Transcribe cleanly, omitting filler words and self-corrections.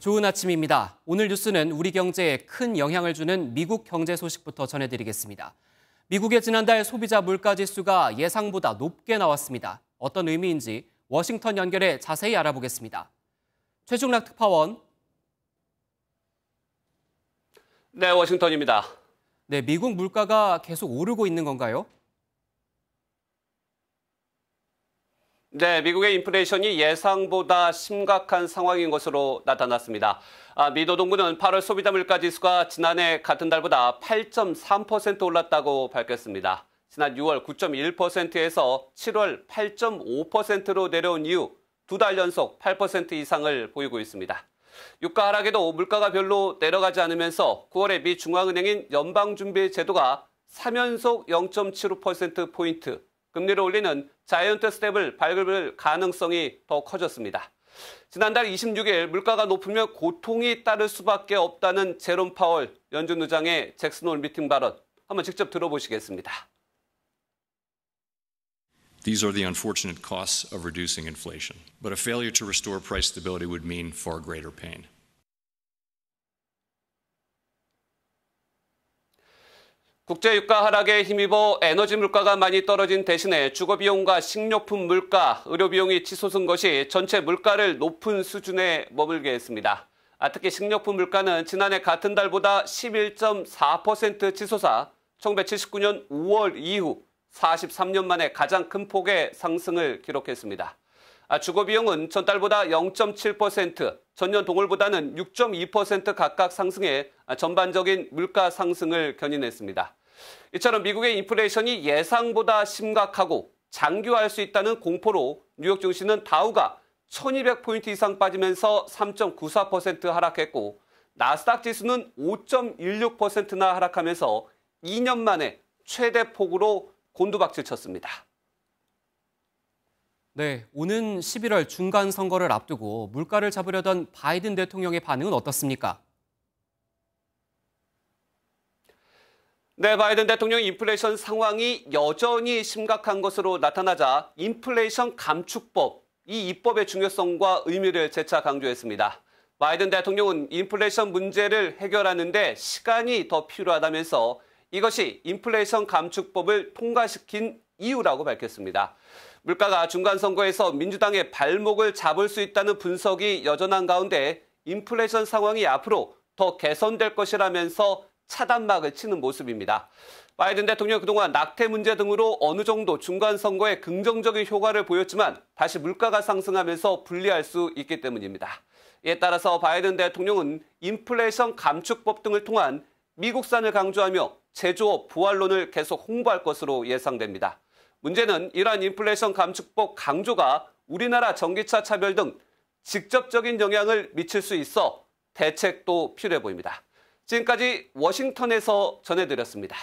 좋은 아침입니다. 오늘 뉴스는 우리 경제에 큰 영향을 주는 미국 경제 소식부터 전해드리겠습니다. 미국의 지난달 소비자 물가지수가 예상보다 높게 나왔습니다. 어떤 의미인지 워싱턴 연결해 자세히 알아보겠습니다. 최중락 특파원. 네, 워싱턴입니다. 네, 미국 물가가 계속 오르고 있는 건가요? 네, 미국의 인플레이션이 예상보다 심각한 상황인 것으로 나타났습니다. 미 노동부는 8월 소비자 물가 지수가 지난해 같은 달보다 8.3% 올랐다고 밝혔습니다. 지난 6월 9.1%에서 7월 8.5%로 내려온 이후 두 달 연속 8% 이상을 보이고 있습니다. 유가 하락에도 물가가 별로 내려가지 않으면서 9월에 미 중앙은행인 연방준비제도가 3연속 0.75%포인트 금리를 올리는 자이언트 스텝을 밟을 가능성이 더 커졌습니다. 지난달 26일 물가가 높으면 고통이 따를 수밖에 없다는 제롬 파월 연준 의장의 잭슨 홀 미팅 발언 한번 직접 들어보시겠습니다. These are the unfortunate costs of reducing inflation, but a failure to restore price stability would mean far greater pain. 국제 유가 하락에 힘입어 에너지 물가가 많이 떨어진 대신에 주거 비용과 식료품 물가, 의료 비용이 치솟은 것이 전체 물가를 높은 수준에 머물게 했습니다. 특히 식료품 물가는 지난해 같은 달보다 11.4% 치솟아 1979년 5월 이후 43년 만에 가장 큰 폭의 상승을 기록했습니다. 주거 비용은 전달보다 0.7%, 전년 동월보다는 6.2% 각각 상승해 전반적인 물가 상승을 견인했습니다. 이처럼 미국의 인플레이션이 예상보다 심각하고 장기화할 수 있다는 공포로 뉴욕 증시는 다우가 1200포인트 이상 빠지면서 3.94% 하락했고 나스닥 지수는 5.16%나 하락하면서 2년 만에 최대 폭으로 곤두박질 쳤습니다. 네, 오는 11월 중간 선거를 앞두고 물가를 잡으려던 바이든 대통령의 반응은 어떻습니까? 네, 바이든 대통령 인플레이션 상황이 여전히 심각한 것으로 나타나자 인플레이션 감축법, 이 입법의 중요성과 의미를 재차 강조했습니다. 바이든 대통령은 인플레이션 문제를 해결하는 데 시간이 더 필요하다면서 이것이 인플레이션 감축법을 통과시킨 이유라고 밝혔습니다. 물가가 중간 선거에서 민주당의 발목을 잡을 수 있다는 분석이 여전한 가운데 인플레이션 상황이 앞으로 더 개선될 것이라면서 차단막을 치는 모습입니다. 바이든 대통령 그동안 낙태 문제 등으로 어느 정도 중간 선거에 긍정적인 효과를 보였지만 다시 물가가 상승하면서 불리할 수 있기 때문입니다. 이에 따라서 바이든 대통령은 인플레이션 감축법 등을 통한 미국산을 강조하며 제조업 부활론을 계속 홍보할 것으로 예상됩니다. 문제는 이러한 인플레이션 감축법 강조가 우리나라 전기차 차별 등 직접적인 영향을 미칠 수 있어 대책도 필요해 보입니다. 지금까지 워싱턴에서 전해드렸습니다.